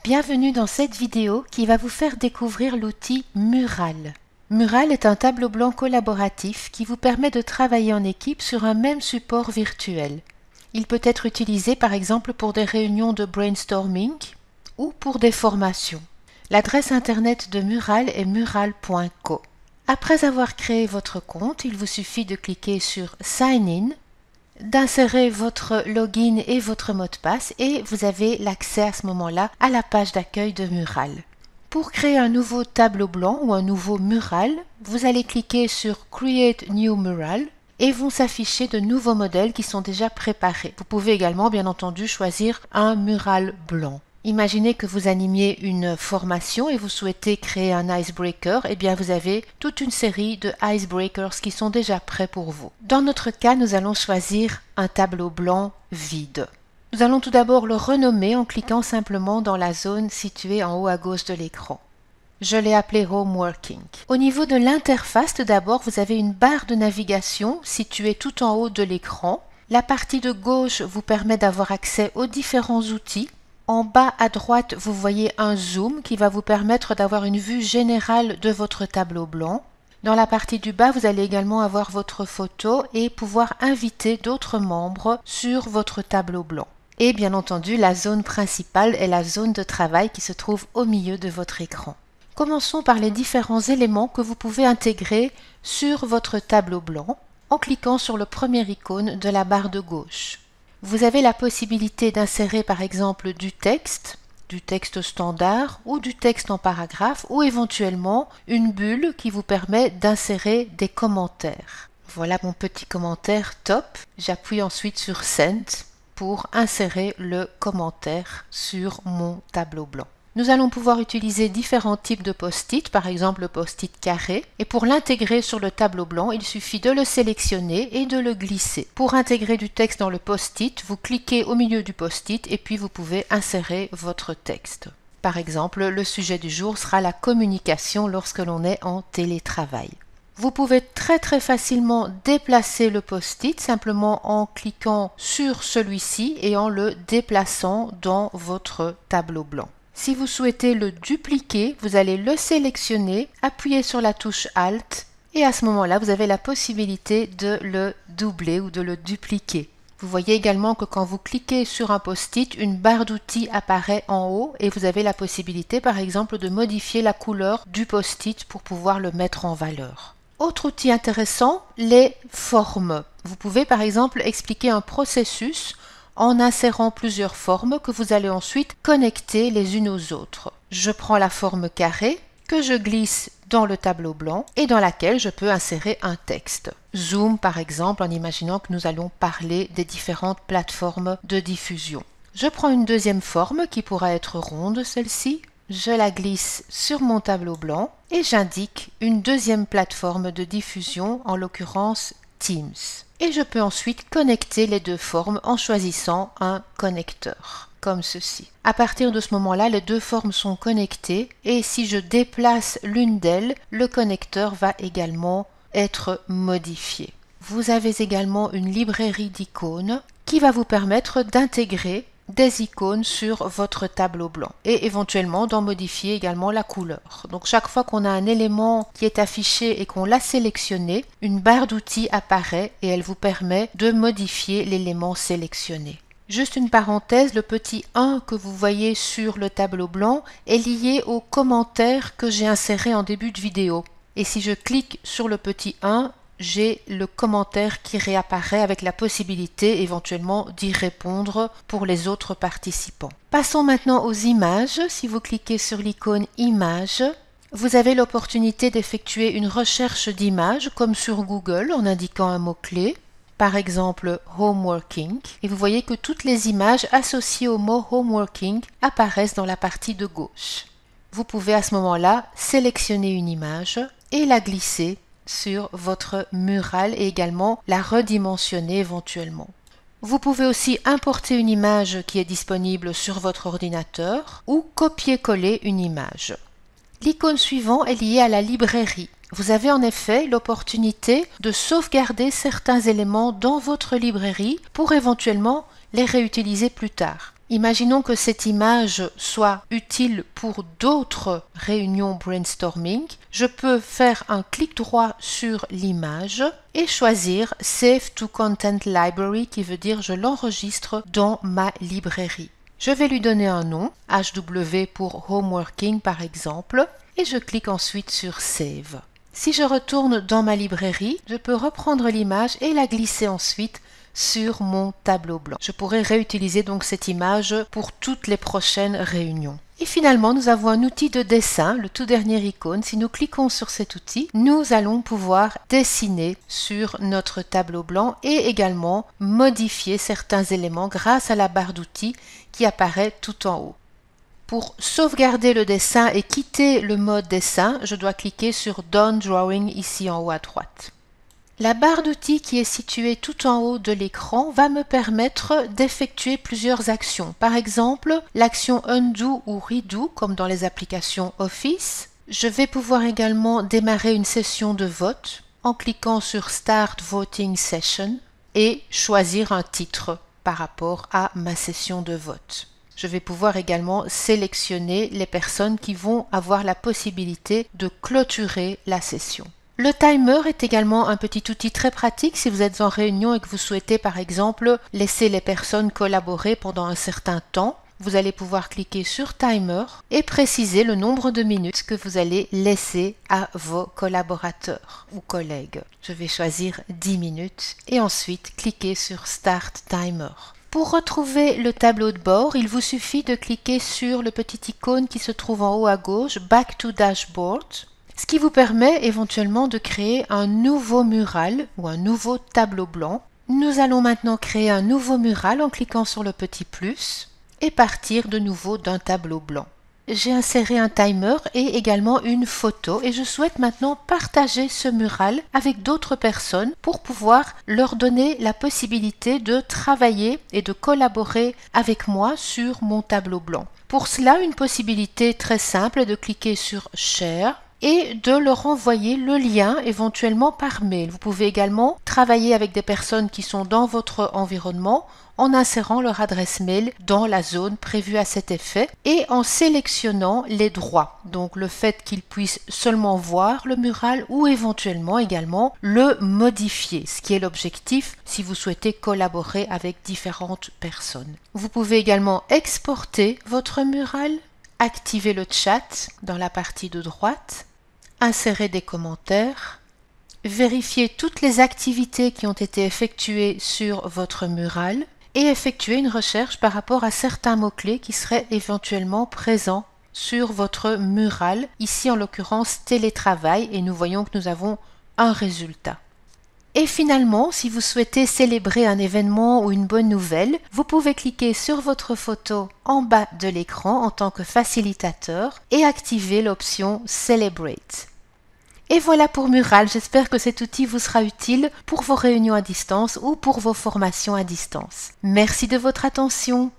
Bienvenue dans cette vidéo qui va vous faire découvrir l'outil Mural. Mural est un tableau blanc collaboratif qui vous permet de travailler en équipe sur un même support virtuel. Il peut être utilisé par exemple pour des réunions de brainstorming ou pour des formations. L'adresse internet de Mural est mural.co. Après avoir créé votre compte, il vous suffit de cliquer sur Sign In, d'insérer votre login et votre mot de passe et vous avez l'accès à ce moment-là à la page d'accueil de Mural. Pour créer un nouveau tableau blanc ou un nouveau mural, vous allez cliquer sur Create New Mural et vont s'afficher de nouveaux modèles qui sont déjà préparés. Vous pouvez également bien entendu choisir un mural blanc. Imaginez que vous animiez une formation et vous souhaitez créer un icebreaker, et bien vous avez toute une série de icebreakers qui sont déjà prêts pour vous. Dans notre cas, nous allons choisir un tableau blanc vide. Nous allons tout d'abord le renommer en cliquant simplement dans la zone située en haut à gauche de l'écran. Je l'ai appelé Home Working. Au niveau de l'interface, tout d'abord, vous avez une barre de navigation située tout en haut de l'écran. La partie de gauche vous permet d'avoir accès aux différents outils. En bas à droite, vous voyez un zoom qui va vous permettre d'avoir une vue générale de votre tableau blanc. Dans la partie du bas, vous allez également avoir votre photo et pouvoir inviter d'autres membres sur votre tableau blanc. Et bien entendu, la zone principale est la zone de travail qui se trouve au milieu de votre écran. Commençons par les différents éléments que vous pouvez intégrer sur votre tableau blanc en cliquant sur le premier icône de la barre de gauche. Vous avez la possibilité d'insérer par exemple du texte standard ou du texte en paragraphe ou éventuellement une bulle qui vous permet d'insérer des commentaires. Voilà mon petit commentaire top. J'appuie ensuite sur Send pour insérer le commentaire sur mon tableau blanc. Nous allons pouvoir utiliser différents types de post-it, par exemple le post-it carré. Et pour l'intégrer sur le tableau blanc, il suffit de le sélectionner et de le glisser. Pour intégrer du texte dans le post-it, vous cliquez au milieu du post-it et puis vous pouvez insérer votre texte. Par exemple, le sujet du jour sera la communication lorsque l'on est en télétravail. Vous pouvez très facilement déplacer le post-it simplement en cliquant sur celui-ci et en le déplaçant dans votre tableau blanc. Si vous souhaitez le dupliquer, vous allez le sélectionner, appuyer sur la touche Alt et à ce moment-là, vous avez la possibilité de le doubler ou de le dupliquer. Vous voyez également que quand vous cliquez sur un post-it, une barre d'outils apparaît en haut et vous avez la possibilité par exemple de modifier la couleur du post-it pour pouvoir le mettre en valeur. Autre outil intéressant, les formes. Vous pouvez par exemple expliquer un processus en insérant plusieurs formes que vous allez ensuite connecter les unes aux autres. Je prends la forme carré que je glisse dans le tableau blanc et dans laquelle je peux insérer un texte. Zoom par exemple en imaginant que nous allons parler des différentes plateformes de diffusion. Je prends une deuxième forme qui pourra être ronde, celle-ci. Je la glisse sur mon tableau blanc et j'indique une deuxième plateforme de diffusion, en l'occurrence Teams. Et je peux ensuite connecter les deux formes en choisissant un connecteur, comme ceci. À partir de ce moment-là, les deux formes sont connectées et si je déplace l'une d'elles, le connecteur va également être modifié. Vous avez également une librairie d'icônes qui va vous permettre d'intégrer des icônes sur votre tableau blanc et éventuellement d'en modifier également la couleur. Donc chaque fois qu'on a un élément qui est affiché et qu'on l'a sélectionné, une barre d'outils apparaît et elle vous permet de modifier l'élément sélectionné. Juste une parenthèse, le petit 1 que vous voyez sur le tableau blanc est lié au commentaire que j'ai inséré en début de vidéo. Et si je clique sur le petit 1, j'ai le commentaire qui réapparaît avec la possibilité éventuellement d'y répondre pour les autres participants. Passons maintenant aux images. Si vous cliquez sur l'icône Images, vous avez l'opportunité d'effectuer une recherche d'images comme sur Google en indiquant un mot-clé, par exemple Home Working, et vous voyez que toutes les images associées au mot Home Working apparaissent dans la partie de gauche. Vous pouvez à ce moment-là sélectionner une image et la glisser sur votre mural et également la redimensionner éventuellement. Vous pouvez aussi importer une image qui est disponible sur votre ordinateur ou copier-coller une image. L'icône suivante est liée à la librairie. Vous avez en effet l'opportunité de sauvegarder certains éléments dans votre librairie pour éventuellement les réutiliser plus tard. Imaginons que cette image soit utile pour d'autres réunions brainstorming. Je peux faire un clic droit sur l'image et choisir Save to Content Library, qui veut dire je l'enregistre dans ma librairie. Je vais lui donner un nom, HW pour Homeworking par exemple, et je clique ensuite sur Save. Si je retourne dans ma librairie, je peux reprendre l'image et la glisser ensuite sur mon tableau blanc. Je pourrais réutiliser donc cette image pour toutes les prochaines réunions. Et finalement, nous avons un outil de dessin, le tout dernier icône. Si nous cliquons sur cet outil, nous allons pouvoir dessiner sur notre tableau blanc et également modifier certains éléments grâce à la barre d'outils qui apparaît tout en haut. Pour sauvegarder le dessin et quitter le mode dessin, je dois cliquer sur Done Drawing ici en haut à droite. La barre d'outils qui est située tout en haut de l'écran va me permettre d'effectuer plusieurs actions. Par exemple, l'action Undo ou Redo, comme dans les applications Office. Je vais pouvoir également démarrer une session de vote en cliquant sur Start Voting Session et choisir un titre par rapport à ma session de vote. Je vais pouvoir également sélectionner les personnes qui vont avoir la possibilité de clôturer la session. Le timer est également un petit outil très pratique si vous êtes en réunion et que vous souhaitez par exemple laisser les personnes collaborer pendant un certain temps. Vous allez pouvoir cliquer sur Timer et préciser le nombre de minutes que vous allez laisser à vos collaborateurs ou collègues. Je vais choisir 10 minutes et ensuite cliquer sur Start Timer. Pour retrouver le tableau de bord, il vous suffit de cliquer sur le petit icône qui se trouve en haut à gauche, Back to Dashboard, ce qui vous permet éventuellement de créer un nouveau mural ou un nouveau tableau blanc. Nous allons maintenant créer un nouveau mural en cliquant sur le petit plus et partir de nouveau d'un tableau blanc. J'ai inséré un timer et également une photo et je souhaite maintenant partager ce mural avec d'autres personnes pour pouvoir leur donner la possibilité de travailler et de collaborer avec moi sur mon tableau blanc. Pour cela, une possibilité très simple est de cliquer sur Share et de leur envoyer le lien éventuellement par mail. Vous pouvez également travailler avec des personnes qui sont dans votre environnement en insérant leur adresse mail dans la zone prévue à cet effet et en sélectionnant les droits. Donc le fait qu'ils puissent seulement voir le mural ou éventuellement également le modifier, ce qui est l'objectif si vous souhaitez collaborer avec différentes personnes. Vous pouvez également exporter votre mural, activer le chat dans la partie de droite, insérer des commentaires, vérifier toutes les activités qui ont été effectuées sur votre mural et effectuer une recherche par rapport à certains mots-clés qui seraient éventuellement présents sur votre mural, ici en l'occurrence télétravail, et nous voyons que nous avons un résultat. Et finalement, si vous souhaitez célébrer un événement ou une bonne nouvelle, vous pouvez cliquer sur votre photo en bas de l'écran en tant que facilitateur et activer l'option Celebrate. Et voilà pour Mural, j'espère que cet outil vous sera utile pour vos réunions à distance ou pour vos formations à distance. Merci de votre attention.